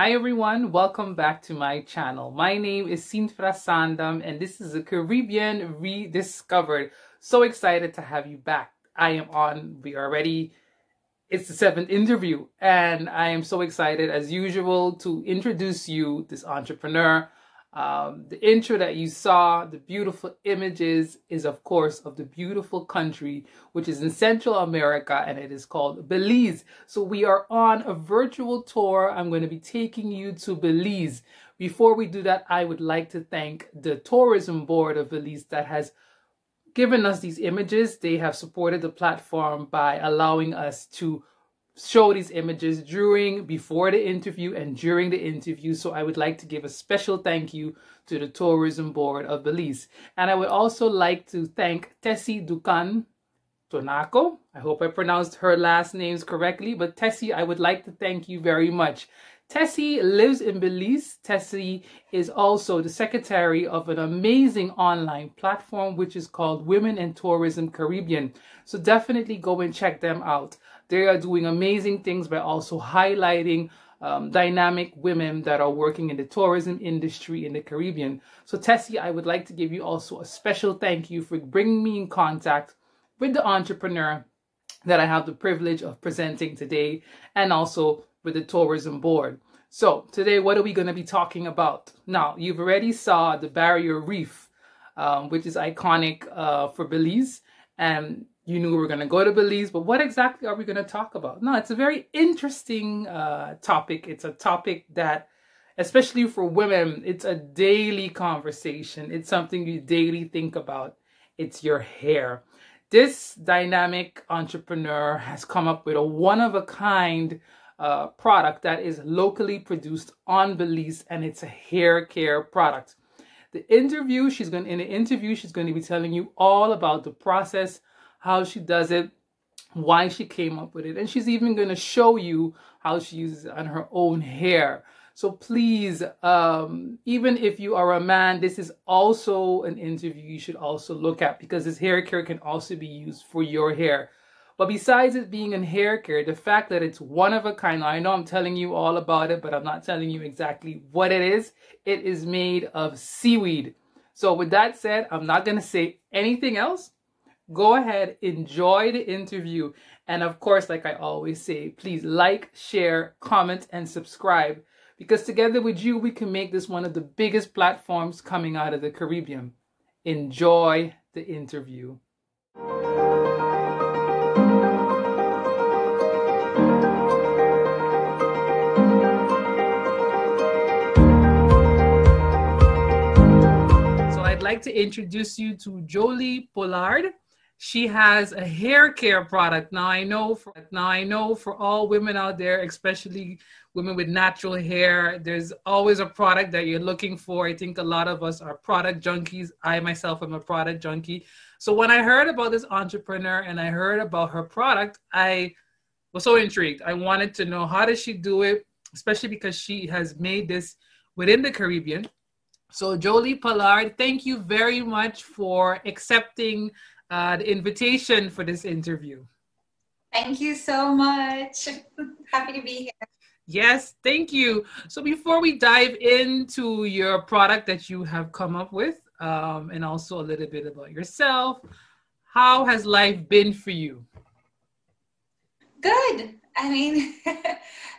Hi everyone, welcome back to my channel. My name is Sinfra Sandam and this is the Caribbean Rediscovered. So excited to have you back. It's the seventh interview and I am so excited as usual to introduce you this entrepreneur. The intro that you saw, the beautiful images is of course of the beautiful country which is in Central America and it is called Belize. So we are on a virtual tour. I'm going to be taking you to Belize. Before we do that, I would like to thank the tourism board of Belize that has given us these images. They have supported the platform by allowing us to show these images before the interview and during the interview. So I would like to give a special thank you to the tourism board of Belize. And I would also like to thank Tessie Dukan Tonaco. I hope I pronounced her last names correctly, but Tessie, I would like to thank you very much. Tessie lives in Belize. Tessie is also the secretary of an amazing online platform which is called Women in Tourism Caribbean. So definitely go and check them out. They are doing amazing things by also highlighting dynamic women that are working in the tourism industry in the Caribbean. So Tessie, I would like to give you also a special thank you for bringing me in contact with the entrepreneur that I have the privilege of presenting today and also with the tourism board. So today, what are we going to be talking about? Now, you've already saw the Barrier Reef, which is iconic for Belize, and you knew we were going to go to Belize, but what exactly are we going to talk about? No, it's a very interesting topic. It's a topic that, especially for women, it's a daily conversation. It's something you daily think about. It's your hair. This dynamic entrepreneur has come up with a one-of-a-kind product that is locally produced on Belize, and it's a hair care product. In the interview, she's going to be telling you all about the process, how she does it, why she came up with it, and she's even going to show you how she uses it on her own hair. So please, even if you are a man, this is also an interview you should also look at because this hair care can also be used for your hair. But besides it being a hair care, the fact that it's one of a kind, I know I'm telling you all about it, but I'm not telling you exactly what it is. It is made of seaweed. So with that said, I'm not going to say anything else. Go ahead, enjoy the interview. And of course, like I always say, please like, share, comment, and subscribe. Because together with you, we can make this one of the biggest platforms coming out of the Caribbean. Enjoy the interview. So I'd like to introduce you to Jolie Pollard. She has a hair care product. Now I know for all women out there, especially women with natural hair, there's always a product that you're looking for. I think a lot of us are product junkies. I myself am a product junkie. So when I heard about this entrepreneur and I heard about her product, I was so intrigued. I wanted to know, how does she do it, especially because she has made this within the Caribbean. So Jolie Pollard, thank you very much for accepting the invitation for this interview. Thank you so much. Happy to be here. Yes, thank you. So before we dive into your product that you have come up with, and also a little bit about yourself, how has life been for you? Good. I mean,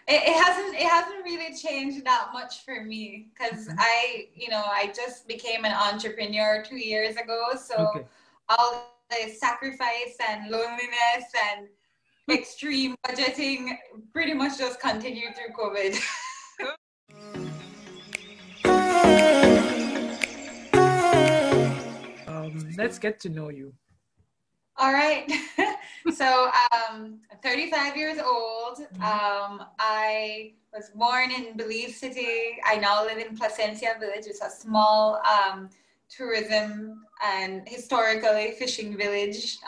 it hasn't really changed that much for me because I just became an entrepreneur 2 years ago. So all the sacrifice and loneliness and extreme budgeting pretty much just continued through COVID. Let's get to know you. All right. So I'm 35 years old. I was born in Belize City. I now live in Placencia Village. It's a small tourism and historically fishing village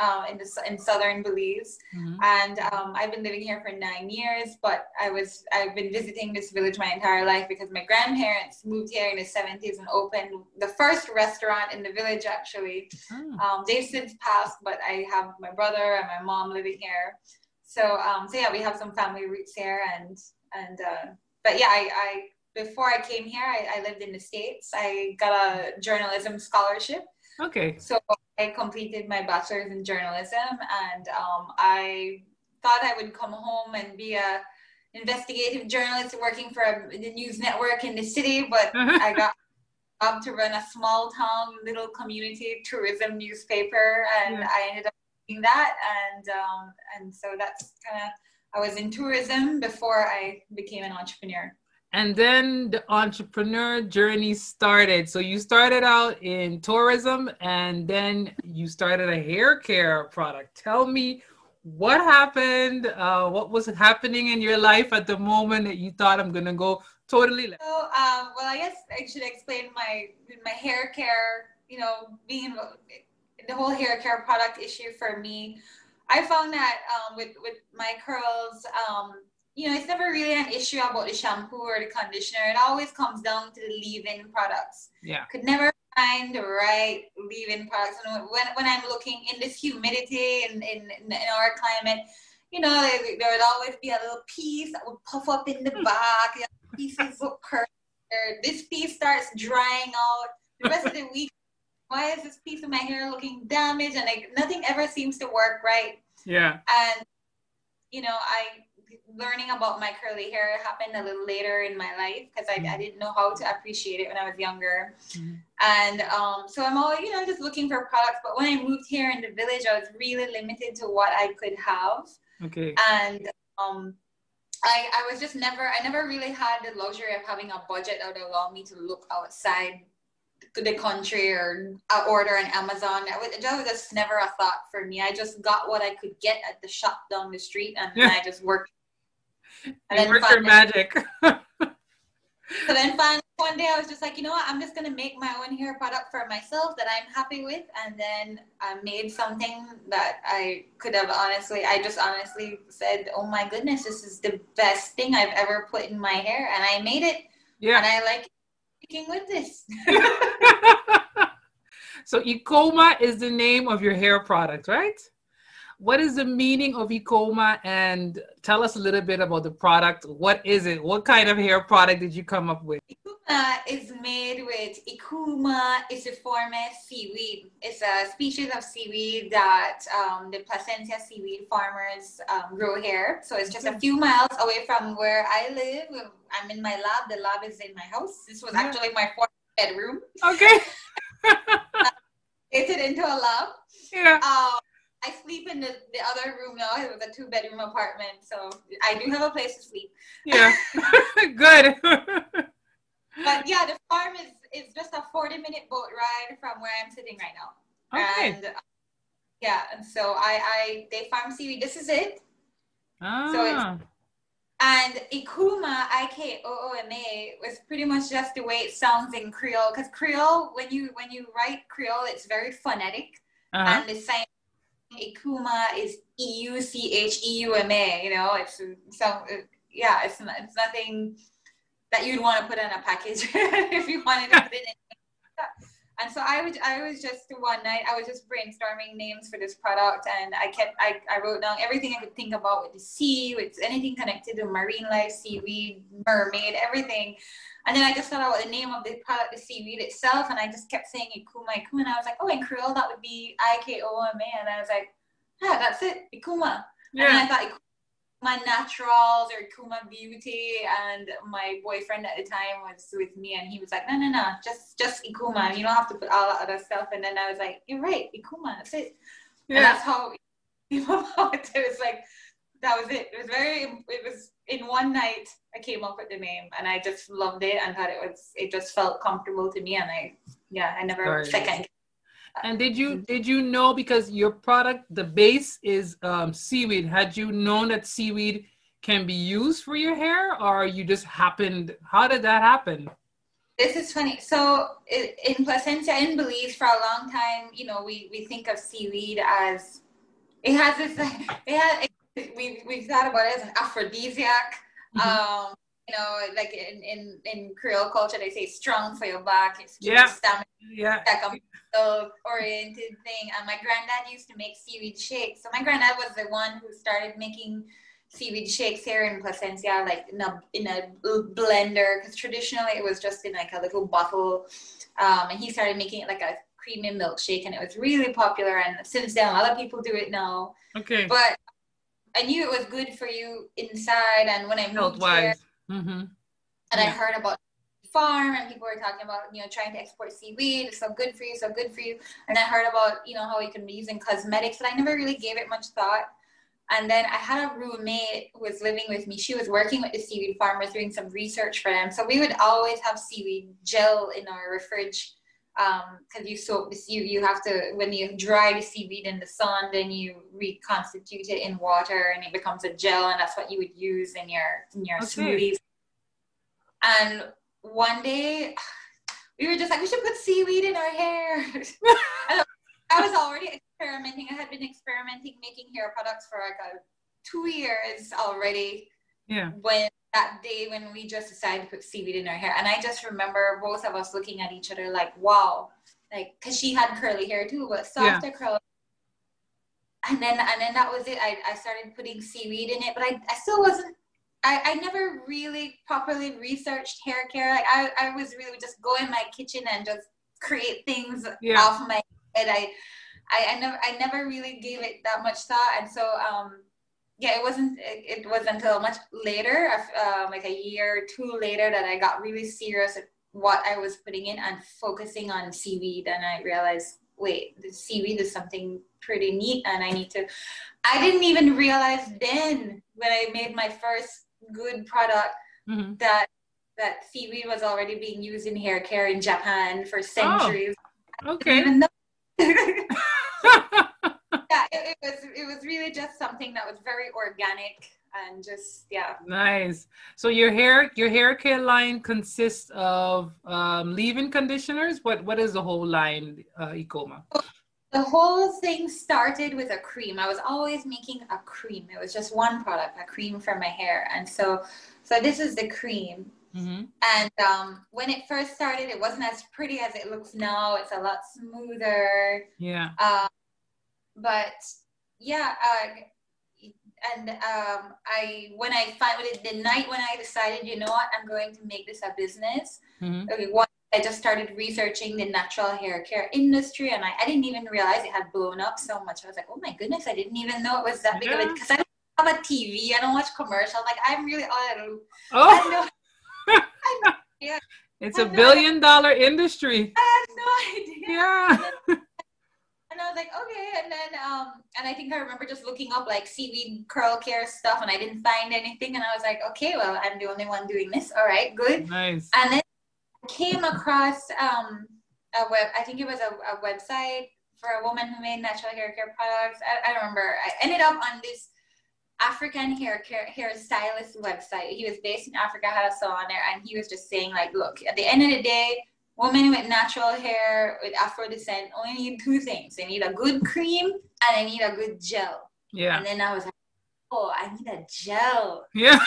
in southern Belize. And I've been living here for 9 years, but I've been visiting this village my entire life because my grandparents moved here in the 70s and opened the first restaurant in the village, actually. They've since passed, but I have my brother and my mom living here. So yeah, we have some family roots here, and but yeah, I before I came here, I lived in the States. I got a journalism scholarship. Okay. So I completed my bachelor's in journalism, and I thought I would come home and be a investigative journalist working for the news network in the city, but I got to run a small town, little community tourism newspaper, and I ended up doing that, and so that's kind of, I was in tourism before I became an entrepreneur. And then the entrepreneur journey started. So you started out in tourism, and then you started a hair care product. Tell me what happened, what was happening in your life at the moment that you thought, I'm gonna go totally left? So, well, I guess I should explain my hair care, you know, being the whole hair care product issue for me. I found that with my curls, you know, it's never really an issue about the shampoo or the conditioner. It always comes down to the leave-in products. Yeah. Could never find the right leave-in products. And when I'm looking in this humidity in our climate, you know, there would always be a little piece that would puff up in the back. Pieces look curved. This piece starts drying out. The rest of the week, why is this piece of my hair looking damaged? And like nothing ever seems to work right. Yeah. And you know, learning about my curly hair happened a little later in my life because I didn't know how to appreciate it when I was younger. And so I'm always, you know, just looking for products. But when I moved here in the village, I was really limited to what I could have. Okay. And I was just I never really had the luxury of having a budget that would allow me to look outside the country or order on Amazon. That was just never a thought for me. I just got what I could get at the shop down the street, and I just worked. And then worked your magic. So then finally one day I was just like, you know what, I'm just gonna make my own hair product for myself that I'm happy with. And then I made something that I could have I just honestly said, oh my goodness, this is the best thing I've ever put in my hair. And I made it. Yeah. And I like sticking with this. So Ecoma is the name of your hair product, right? What is the meaning of Ecoma? And tell us a little bit about the product. What is it? What kind of hair product did you come up with? Ecoma is made with Ecoma iciformis seaweed. It's a species of seaweed that the Placentia seaweed farmers grow here. So it's just a few miles away from where I live. I'm in my lab. The lab is in my house. This was actually my fourth bedroom. Okay. It's into a lab. Yeah. I sleep in the other room now. It was a 2-bedroom apartment, so I do have a place to sleep. Yeah, good. But yeah, the farm is just a 40-minute boat ride from where I'm sitting right now. Okay. And yeah, and so they farm seaweed. This is it. So and Ecoma, Ikooma, was pretty much just the way it sounds in Creole. Because Creole, when you write Creole, it's very phonetic, and the same. Ecoma is EUCHEUMA, you know, it's nothing that you'd want to put in a package if you wanted to put it in. And so I was just one night, I was just brainstorming names for this product, and I wrote down everything I could think about with the sea, with anything connected to marine life, seaweed, mermaid, everything. And then I just thought about the name of the product, the seaweed itself, and I just kept saying Ecoma, Ecoma, and I was like, oh, in Creole, that would be Ikooma, and I was like, yeah, that's it, Ecoma. Yeah. And then I thought Ecoma Naturals or Ecoma Beauty, and my boyfriend at the time was with me, and he was like, no, just Ecoma, you don't have to put all that other stuff. And then I was like, you're right, Ecoma, that's it. Yeah. And that's how it came about. It was like, that was it. It was in one night I came up with the name, and I just loved it and thought it just felt comfortable to me, and I never second. And did you know, because your product, the base is seaweed, had you known that seaweed can be used for your hair, or you just happened, how did that happen? This is funny. So in Placentia, in Belize, for a long time, you know, we think of seaweed as, it has this, we thought about it as an aphrodisiac. Mm-hmm. You know, like in Creole culture, they say strong for your back. It's stamina, like a muscle-oriented thing. And my granddad used to make seaweed shakes. So my granddad was the one who started making seaweed shakes here in Placencia, like in a blender, because traditionally it was just in like a little bottle. And he started making it like a creamy milkshake, and it was really popular. And since then, a lot of people do it now. Okay. But I knew it was good for you inside. And when I moved here, mm-hmm. and I heard about farm, and people were talking about, you know, trying to export seaweed. It's so good for you, so good for you. And I heard about, you know, how it can be used in cosmetics, but I never really gave it much thought. And then I had a roommate who was living with me. She was working with the seaweed farmers, doing some research for them. So we would always have seaweed gel in our fridge, because you soak the seaweed. You have to, when you dry the seaweed in the sun, then you reconstitute it in water, and it becomes a gel, and that's what you would use in your smoothies. And one day we were just like, we should put seaweed in our hair. I was already experimenting. I had been experimenting making hair products for like 2 years already. Yeah. When that day when we just decided to put seaweed in our hair. And I just remember both of us looking at each other like, wow. Like, because she had curly hair too, but softer curl. And then that was it. I started putting seaweed in it, but I still wasn't, I never really properly researched hair care. Like I was really just go in my kitchen and just create things off my head. I never really gave it that much thought. And so it was until much later, like a year or two later, that I got really serious at what I was putting in and focusing on seaweed. And I realized, wait, the seaweed is something pretty neat, and I didn't even realize then, when I made my first good product, that seaweed was already being used in hair care in Japan for centuries. Oh, okay. Even though it was really just something that was very organic and just Nice. So your hair care line consists of leave-in conditioners. What is the whole line, Icoma? The whole thing started with a cream. I was always making a cream. It was just one product, a cream for my hair. And so this is the cream. And when it first started, it wasn't as pretty as it looks now. It's a lot smoother. Yeah. But yeah, and when I found it, the night when I decided, you know what, I'm going to make this a business. I just started researching the natural hair care industry, and I didn't even realize it had blown up so much. I was like, oh my goodness, I didn't even know it was that big of it, because I don't have a TV, I don't watch commercials. Like, I'm really out of the loop. I know. Yeah. It's $1 billion industry. I had no idea. Yeah. And I was like, okay. And then, and I think I remember just looking up like seaweed curl care stuff, and I didn't find anything. And I was like, okay, well, I'm the only one doing this. All right, good. Nice. And then came across I think it was a website for a woman who made natural hair care products. I don't remember. I ended up on this African hairstylist website. He was based in Africa, had a salon there, and he was just saying, like, look, at the end of the day, women with natural hair with Afro descent only need 2 things. They need a good cream and they need a good gel. Yeah. And then I was like, oh, I need a gel. Yeah.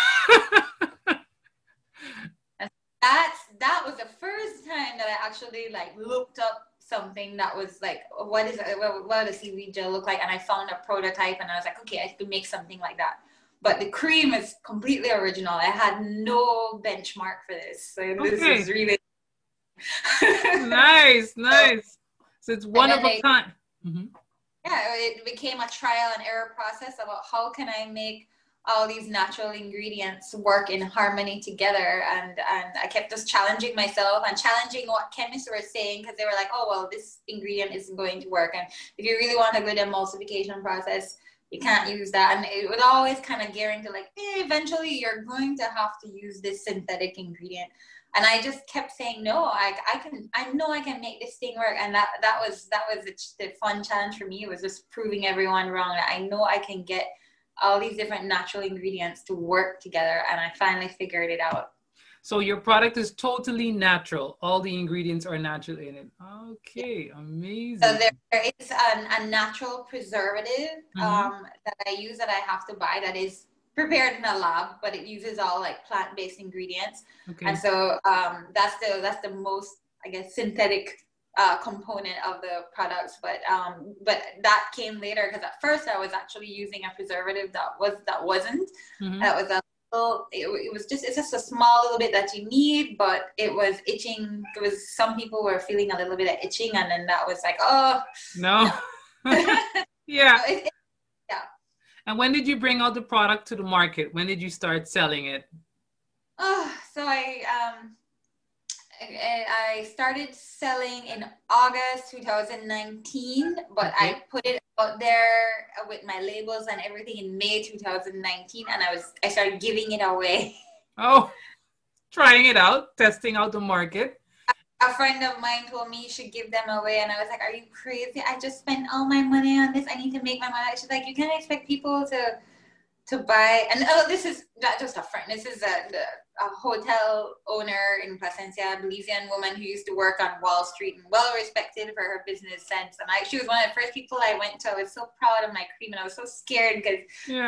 That was the first time that I actually like looked up something that was like, what does a seaweed gel look like? And I found a prototype, and I was like, okay, I could make something like that. But the cream is completely original. I had no benchmark for this. So this is really nice. So it's one of a kind. Yeah, it became a trial and error process about how can I make all these natural ingredients work in harmony together, and I kept just challenging myself and challenging what chemists were saying, because they were like, oh, well, this ingredient isn't going to work, and if you really want a good emulsification process, you can't use that. And it would always kind of gearing to like, eventually you're going to have to use this synthetic ingredient. And I just kept saying, no, I know I can make this thing work. And that was the fun challenge for me. It was just proving everyone wrong. I know I can get all these different natural ingredients to work together. And I finally figured it out. So your product is totally natural. All the ingredients are natural in it. Okay, amazing. So there is a natural preservative that I use, that I have to buy, that is prepared in a lab, but it uses all like plant-based ingredients. Okay. And so that's the most, I guess, synthetic component of the products, but that came later, because at first I was actually using a preservative that wasn't. Mm-hmm. That was a little, it's just a small little bit that you need, but it was itching. It was, some people were feeling a little bit of itching, and then that was like, oh No. no. Yeah. So yeah. And when did you bring out the product to the market? When did you start selling it? Oh, so I started selling in August 2019, but Okay. I put it out there with my labels and everything in May 2019, and I started giving it away. Oh, trying it out, testing out the market. A friend of mine told me you should give them away, and I was like, "Are you crazy? I just spent all my money on this. I need to make my money." She's like, "You can't expect people to buy." And oh, this is not just a friend. This is a hotel owner in Placencia, a Belizean woman who used to work on Wall Street and well respected for her business sense. And she was one of the first people I went to. I was so proud of my cream, and I was so scared because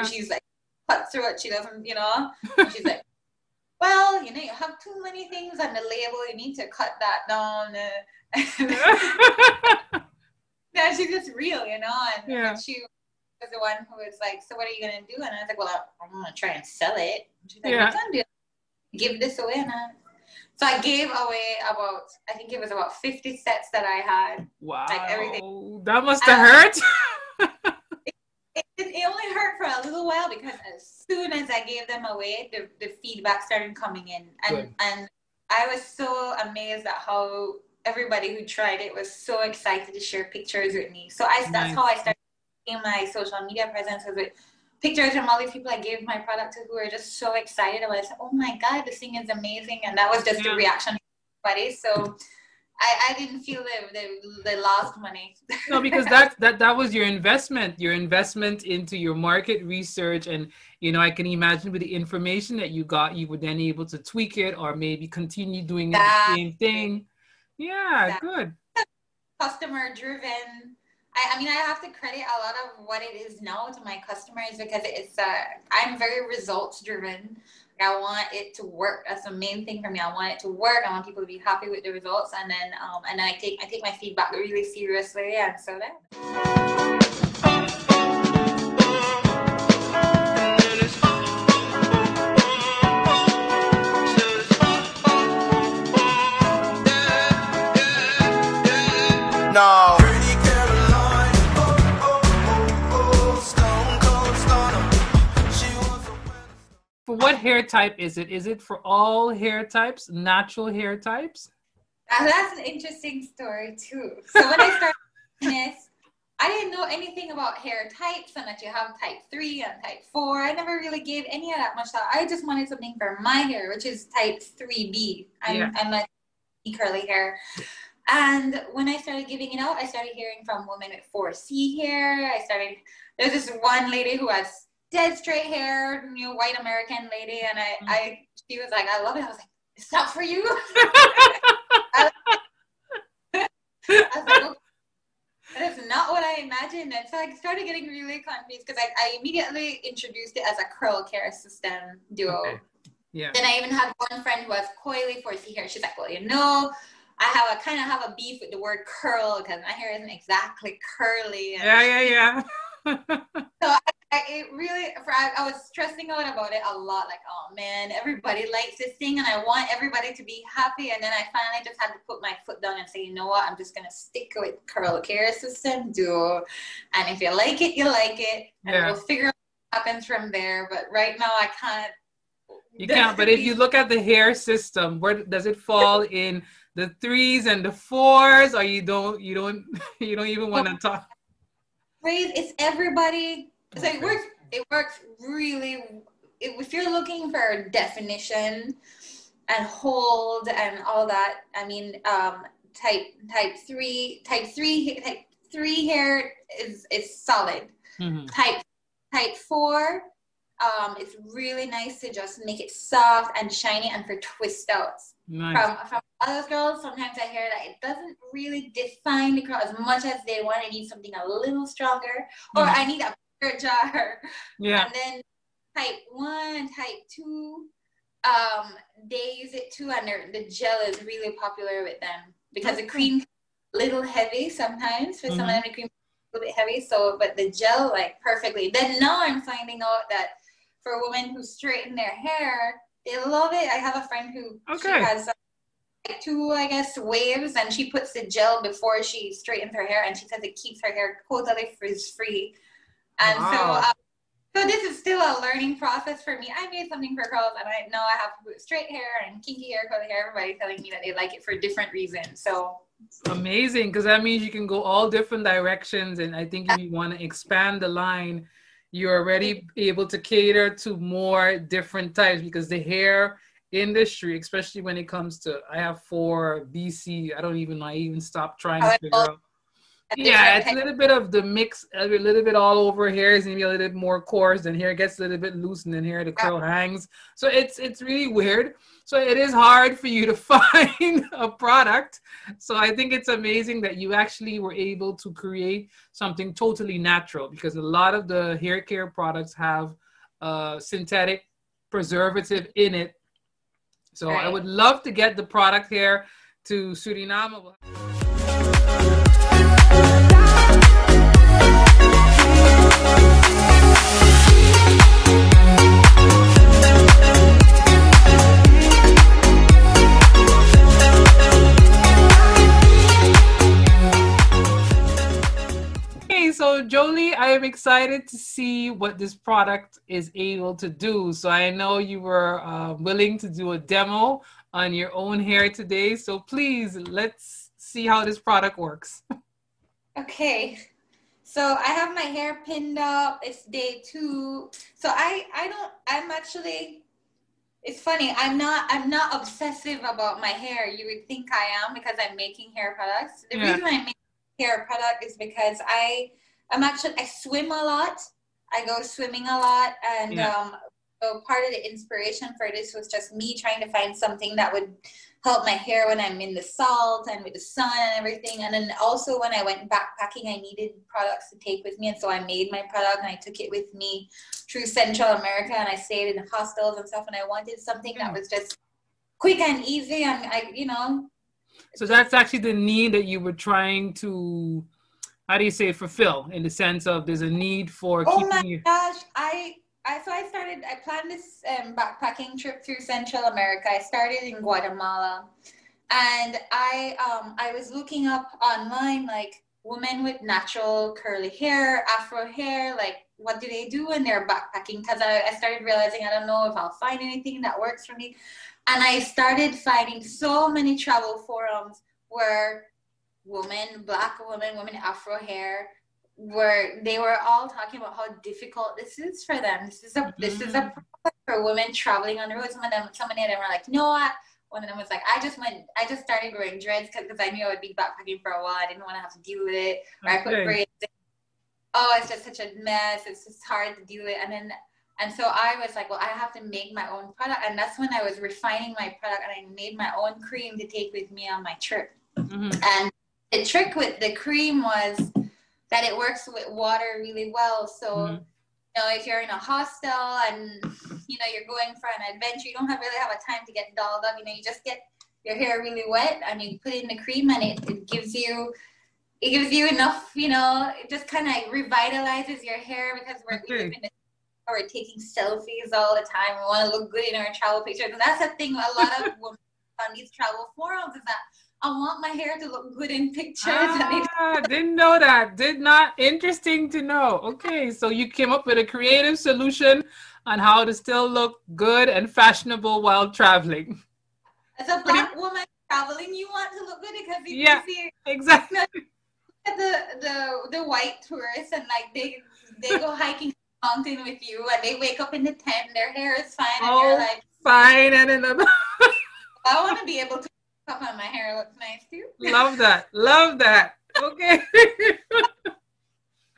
she's like cutthroat. She doesn't, and she's like, well, you have too many things on the label. You need to cut that down. Yeah, she's just real, And she was the one who was like, so what are you going to do? And I was like, well, I'm going to try and sell it. And she's like, you can't do it. Give this away. So I gave away I think it was about 50 sets that I had. Wow. Like everything. That must have hurt. It only hurt for a little while, because as soon as I gave them away, the feedback started coming in. And I was so amazed at how everybody who tried it was so excited to share pictures with me. So that's how I started in my social media presence, was with pictures from all these people I gave my product to, who were just so excited about it. I said, oh my God, this thing is amazing. And that was just the reaction of everybody. So I didn't feel they lost money. No, because that was your investment into your market research. And, I can imagine with the information that you got, you were then able to tweak it or maybe continue doing the same thing. Yeah, good. Customer driven. I mean, I have to credit a lot of what it is now to my customers, because it's I'm very results driven. I want it to work. That's the main thing for me. I want it to work. I want people to be happy with the results, and then I take my feedback really seriously, and so that. No. For what hair type is it? Is it for all hair types, natural hair types? That's an interesting story too. So when I started this, I didn't know anything about hair types, and that you have type 3 and type 4. I never really gave any of that much thought. I just wanted something for my hair, which is type 3B. I'm like curly hair. And when I started giving it out, I started hearing from women with 4C hair. There's this one lady who has dead straight hair, white American lady, and she was like, I love it. I was like, it's not for you. I was like, okay, that is not what I imagined. And so I started getting really confused, because I immediately introduced it as a curl care system duo. Okay. Yeah. Then I even had one friend who has coily 4C hair. She's like, well, I kind of have a beef with the word curl, because my hair isn't exactly curly. And Yeah. So I was stressing out about it a lot. Like, oh man, everybody likes this thing, and I want everybody to be happy. And then I finally just had to put my foot down and say, you know what? I'm just gonna stick with Curl Care System Duo, and if you like it, you like it, and we'll figure out what happens from there. But right now, I can't. You can't. But if you look at the hair system, where does it fall in the 3s and the 4s, or you don't even want to talk? It's everybody. So it works really. If you're looking for definition and hold and all that, I mean, type 3 hair is solid. Mm-hmm. Type 4, it's really nice to just make it soft and shiny, and for twist outs. Nice. From other girls, sometimes I hear that it doesn't really define the curl as much as they want. I need something a little stronger, or I need a bigger jar. Yeah. And then type 1, type 2, they use it too, and the gel is really popular with them, because the cream little heavy sometimes for some of Mm-hmm. them. The cream is a little bit heavy. So, but the gel like perfectly. Then now I'm finding out that for women who straighten their hair, they love it. I have a friend who she Okay. has like two, I guess, waves, and she puts the gel before she straightens her hair, and she says it keeps her hair totally frizz free. And so, Wow. so this is still a learning process for me. I made something for girls, and I know I have straight hair and kinky hair, curly hair. Everybody's telling me that they like it for different reasons. So Amazing, because that means you can go all different directions. And I think if you want to expand the line, you're already able to cater to more different types because the hair industry, especially when it comes to, I have 4 BC, I don't even know, I even stopped trying to figure out. a Yeah, different it's a type. little bit of the mix, a little bit all over. Hair is maybe a little bit more coarse, then hair gets a little bit loose, and then here the curl hangs. So it's really weird. So it is hard for you to find a product. So I think it's amazing that you actually were able to create something totally natural because a lot of the hair care products have synthetic preservative in it. So I Right. would love to get the product here to Suriname. Okay, so Jolie, I am excited to see what this product is able to do. So I know you were willing to do a demo on your own hair today. So please, let's see how this product works. Okay. So I have my hair pinned up. It's day 2. So I'm actually, it's funny. I'm not obsessive about my hair. You would think I am because I'm making hair products. The Yeah, reason I make hair product is because I swim a lot. I go swimming a lot, and yeah. so part of the inspiration for this was just me trying to find something that would help my hair when I'm in the salt and with the sun and everything. And then also when I went backpacking, I needed products to take with me, and so I made my product and I took it with me through Central America, and I stayed in hostels and stuff. And I wanted something that Okay. was just quick and easy, and I. So that's actually the need that you were trying to, how do you say, fulfill in the sense of there's a need for Oh my keeping you. gosh, I planned this backpacking trip through Central America. I started in Guatemala, and I was looking up online like women with natural curly hair, afro hair, like what do they do when they're backpacking? Because I started realizing I don't know if I'll find anything that works for me. And I started finding so many travel forums where black women, women afro hair, where they were all talking about how difficult this is for them. This is a Mm, problem for women traveling on the road. Some of them were like, no, one of them was like, I just started growing dreads because I knew I would be backpacking for a while. I didn't want to have to deal with it. Or I put okay. braids in. Oh, it's just such a mess. It's just hard to deal with. And so I was like, well, I have to make my own product. And that's when I was refining my product, and I made my own cream to take with me on my trip. Mm-hmm. And the trick with the cream was that it works with water really well. So, Mm-hmm. if you're in a hostel and, you're going for an adventure, you don't really have a time to get dolled up. You just get your hair really wet and you put in the cream, and it gives you enough, it just kind of revitalizes your hair because we live Okay. in we're taking selfies all the time. We want to look good in our travel pictures. And that's the thing a lot of women on these travel forums is that I want my hair to look good in pictures. And Didn't know that. Did not. Interesting to know. Okay, so you came up with a creative solution on how to still look good and fashionable while traveling. as a Pretty. black woman traveling, you want to look good because if you Yeah, see exactly. the white tourists and like they go hiking the mountain with you and they wake up in the tent, their hair is fine, and you're Oh, like, fine. And another. I want to be able to wake up and my hair looks nice too. Love that. Love that. Okay.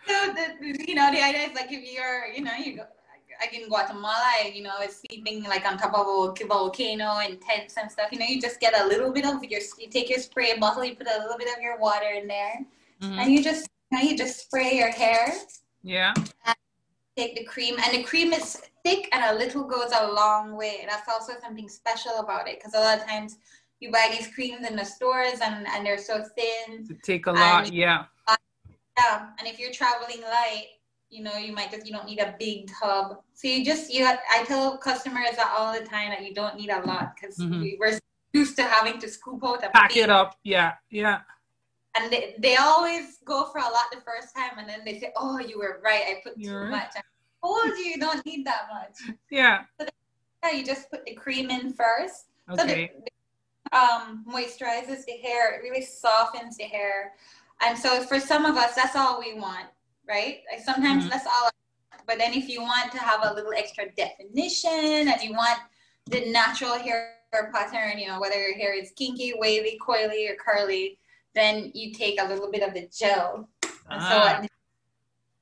So the idea is like if you're, you go like in Guatemala, it's sleeping like on top of a volcano and tents and stuff. You just get a little bit of you take your spray bottle, you put a little bit of your water in there, Hmm. and you just spray your hair, Yeah. and take the cream, and the cream is thick and a little goes a long way. That's also something special about it because a lot of times you buy these creams in the stores and they're so thin. To take a lot, yeah. Yeah, and if you're traveling light, you know, you don't need a big tub. So I tell customers that all the time that you don't need a lot because we're used to having to scoop out a pack it up. Yeah. And they always go for a lot the first time, and then they say, "Oh, you were right. I put too much. I told you don't need that much." Yeah. So you just put the cream in first. Okay. So moisturizes the hair. It really softens the hair. And so for some of us, that's all we want, right? Like sometimes that's all. But then if you want to have a little extra definition and you want the natural hair pattern, you know, whether your hair is kinky, wavy, coily, or curly, then you take a little bit of the gel. And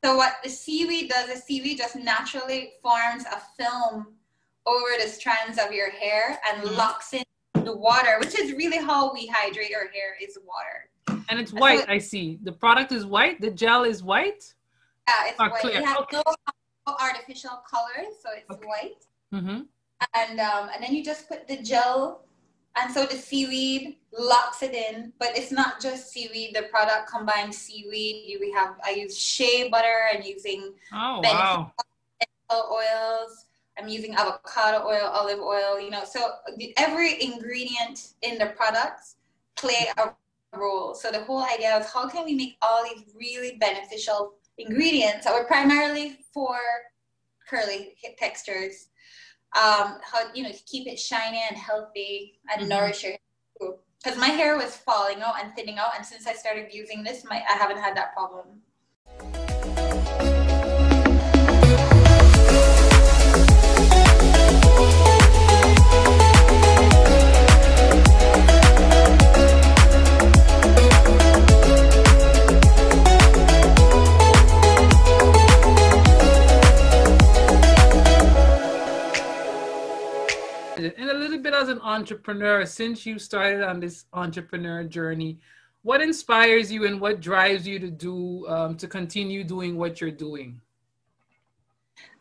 so what the seaweed does is seaweed just naturally forms a film over the strands of your hair and locks in the water, which is really how we hydrate our hair, is water. And it's white, so I see. The product is white? The gel is white? Yeah, it's white. Clear. It has no artificial colors, so it's white. And then you just put the gel, and so the seaweed locks it in. But it's not just seaweed. The product combines seaweed. I use shea butter. I'm using beneficial oils. I'm using avocado oil, olive oil. You know, so every ingredient in the products play a role. So the whole idea is how can we make all these really beneficial ingredients that were primarily for curly textures, how, you know, to keep it shiny and healthy and nourish your hair. Because my hair was falling out and thinning out, and since I started using this, I haven't had that problem. And a little bit as an entrepreneur, since you started on this entrepreneur journey, what inspires you and what drives you to do to continue doing what you're doing?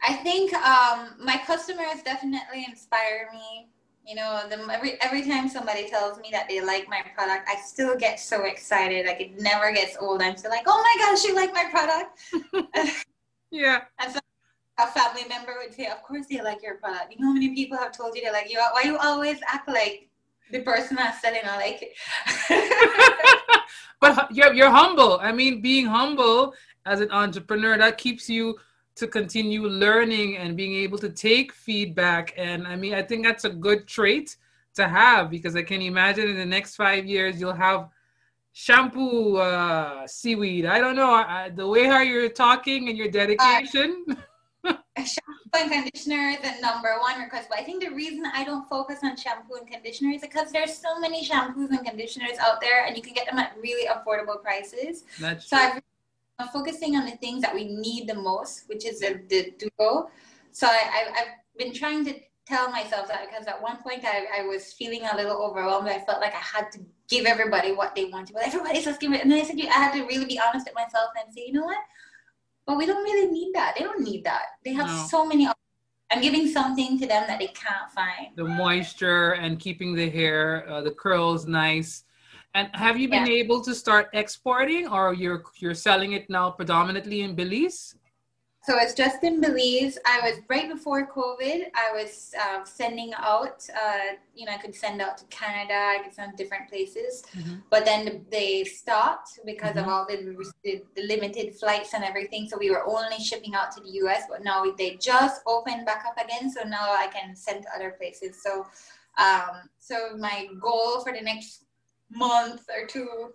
I think my customers definitely inspire me. You know, every time somebody tells me that they like my product, I still get so excited. Like it never gets old. I'm still like, oh my gosh, you like my product? Yeah. And so a family member would say, of course they like your product. You know how many people have told you they like you? Why you always act like the person that's selling I like it? But you're humble. I mean, being humble as an entrepreneur, that keeps you to continue learning and being able to take feedback. And I mean, I think that's a good trait to have, because I can imagine in the next 5 years, you'll have shampoo, seaweed. I don't know, the way how you're talking and your dedication. Shampoo and conditioner is the #1 request. But I think the reason I don't focus on shampoo and conditioner is because there's so many shampoos and conditioners out there, and you can get them at really affordable prices. That's so true. I'm focusing on the things that we need the most, which is the duo. So I've been trying to tell myself that, because at one point I was feeling a little overwhelmed. I felt like I had to give everybody what they wanted, but everybody's just giving it. And then I said, I had to really be honest with myself and say, you know what? But we don't really need that. They don't need that. They have so many. I'm giving something to them that they can't find. The moisture and keeping the hair, the curls nice. And have you been able to start exporting, or you're selling it now predominantly in Belize? So it's just in Belize. I was right before COVID. I was sending out. I could send out to Canada. I could send different places, but then they stopped because of all the limited flights and everything. So we were only shipping out to the U.S. But now they just opened back up again. So now I can send to other places. So, so my goal for the next month or two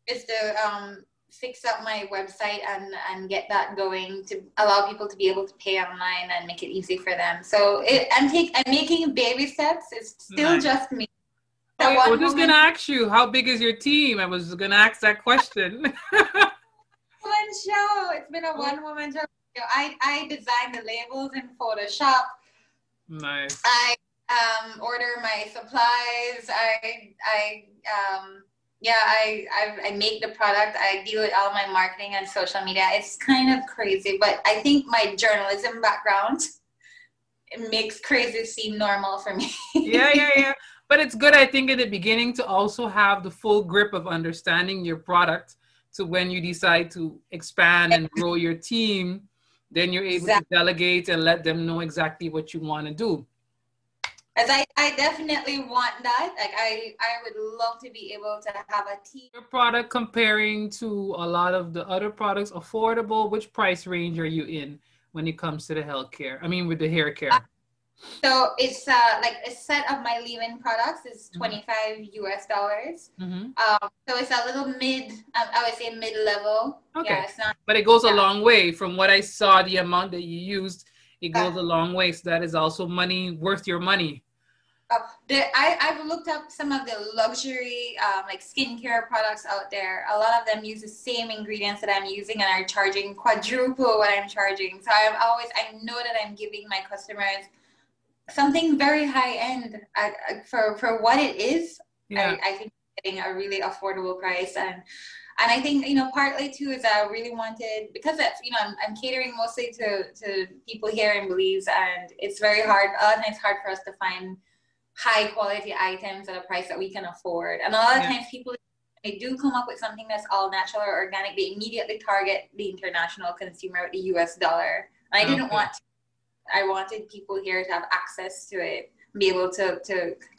is to fix up my website and get that going to allow people to be able to pay online and make it easy for them. So I'm making baby steps. It's still just me. I was just going to ask you, how big is your team? I was going to ask that question. One show. It's been a one-woman show. I designed the labels in Photoshop. Nice. I order my supplies. I make the product. I deal with all my marketing and social media. It's kind of crazy, but I think my journalism background it makes crazy seem normal for me. Yeah. But it's good, I think, in the beginning to also have the full grip of understanding your product. So when you decide to expand and grow your team, then you're able to Exactly. delegate and let them know exactly what you want to do. As I definitely want that. Like I would love to be able to have a team. Your product comparing to a lot of the other products, affordable, which price range are you in when it comes to the healthcare? I mean, with the hair care. So it's like a set of my leave-in products is $25 US. Mm-hmm. So it's a little mid, I would say mid-level. Okay. Yeah, it's not. But it goes a Yeah. long way. From what I saw, the amount that you used, it goes a long way. So that is also money worth your money. I've looked up some of the luxury like skincare products out there. A lot of them use the same ingredients that I'm using and are charging quadruple what I'm charging. So I know that I'm giving my customers something very high end for what it is. Yeah. I think getting a really affordable price, and I think, you know, partly too is I really wanted, because that's, you know, I'm catering mostly to people here in Belize, and it's very hard. A lot of times it's hard for us to find high quality items at a price that we can afford. And a lot of times people, they do come up with something that's all natural or organic, they immediately target the international consumer with the US dollar. And I didn't want to. I wanted people here to have access to it, be able to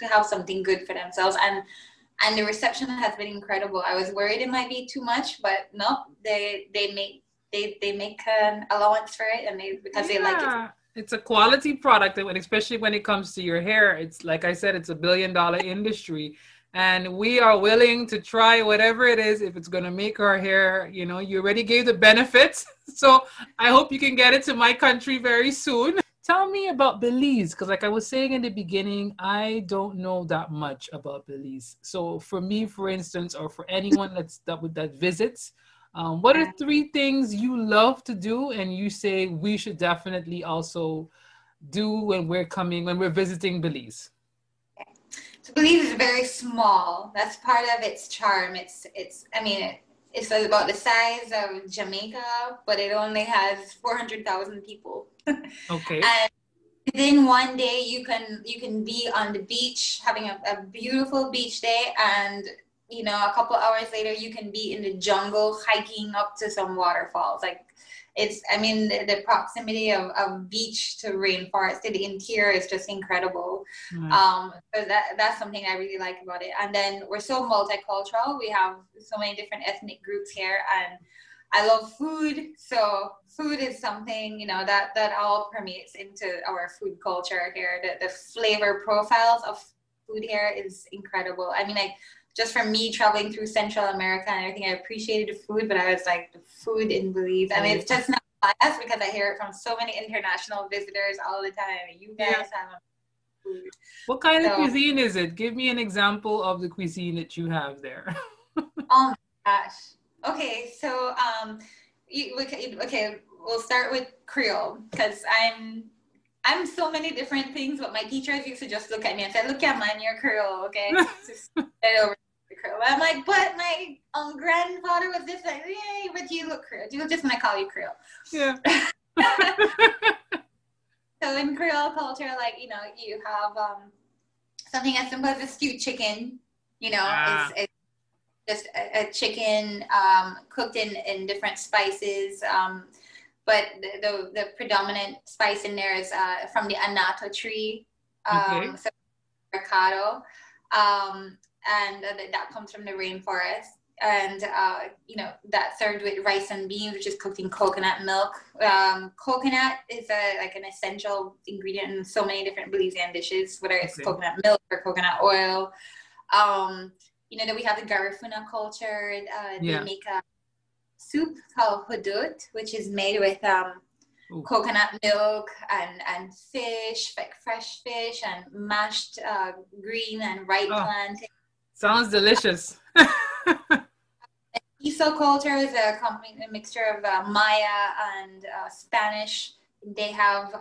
have something good for themselves. And the reception has been incredible. I was worried it might be too much, but no, they make an allowance for it, and because they like it. It's a quality product, and especially when it comes to your hair, it's like I said, it's $1 billion industry, and we are willing to try whatever it is if it's going to make our hair. You know, you already gave the benefits, so I hope you can get it to my country very soon. Tell me about Belize, because like I was saying in the beginning, I don't know that much about Belize. So for me, for instance, or for anyone that visits, what are 3 things you love to do and you say we should definitely also do when we're visiting Belize? So Belize is very small. That's part of its charm. I mean, it's about the size of Jamaica, but it only has 400,000 people. Okay. And within one day, you can be on the beach having a beautiful beach day, and you know, a couple hours later, you can be in the jungle hiking up to some waterfalls. Like I mean, the proximity of beach to rainforest to the interior is just incredible. So that's something I really like about it. And then we're so multicultural. We have so many different ethnic groups here, and I love food. So food is something, you know, that all permeates into our food culture here. The flavor profiles of food here is incredible. I mean, just for me traveling through Central America and everything, I appreciated the food, but I was like, the food in Belize. I mean, it's just not biased because I hear it from so many international visitors all the time. You guys have food. What kind of cuisine is it? Give me an example of the cuisine that you have there. Oh my gosh. Okay, so okay, we'll start with Creole, because I'm so many different things, but my teachers used to just look at me and say, "Look at man, you're Creole, okay?" Just get over the Creole. I'm like, but my grandfather was this, like, yeah, but you look Creole. You're just gonna call you Creole. Yeah. So in Creole culture, like, you know, you have something as simple as a stewed chicken. You know, it's just a chicken cooked in different spices. But the predominant spice in there is from the annatto tree, so avocado, and that comes from the rainforest. And you know, that served with rice and beans, which is cooked in coconut milk. Coconut is like an essential ingredient in so many different Belizean dishes, whether it's coconut milk or coconut oil. You know, that we have the Garifuna culture. They make a soup called hudut, which is made with coconut milk and fish, like fresh fish, and mashed green and ripe plantain. Sounds delicious. Iso culture is a mixture of Maya and Spanish. They have,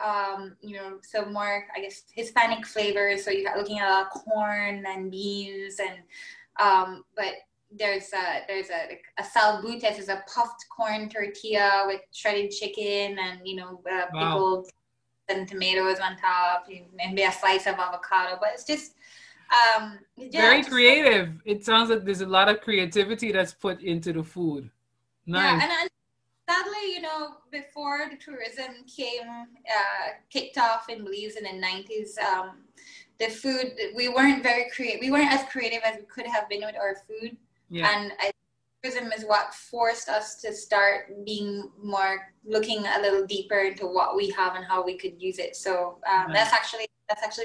you know, some more, I guess, Hispanic flavors. So you're looking at corn and beans, and but there's a salbutes, is a puffed corn tortilla with shredded chicken and, you know, pickled and tomatoes on top, maybe a slice of avocado. But it's just very creative. It sounds like there's a lot of creativity that's put into the food. Nice. Yeah, and sadly, you know, before the tourism kicked off in Belize in the 90s, the food, we weren't very creative. We weren't as creative as we could have been with our food. Yeah. And tourism is what forced us to start being more, looking a little deeper into what we have and how we could use it. So that's actually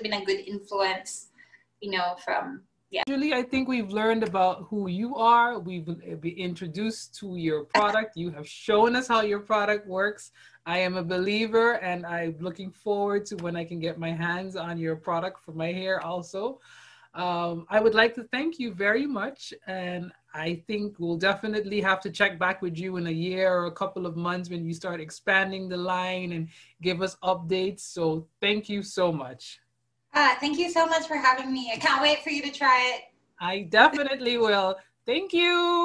been a good influence, you know, from, yeah. Julie, I think we've learned about who you are. We've been introduced to your product. You have shown us how your product works. I am a believer, and I'm looking forward to when I can get my hands on your product for my hair also. I would like to thank you very much, and I think we'll definitely have to check back with you in a year or a couple of months when you start expanding the line and give us updates. So thank you so much. Thank you so much for having me. I can't wait for you to try it. I definitely will. Thank you.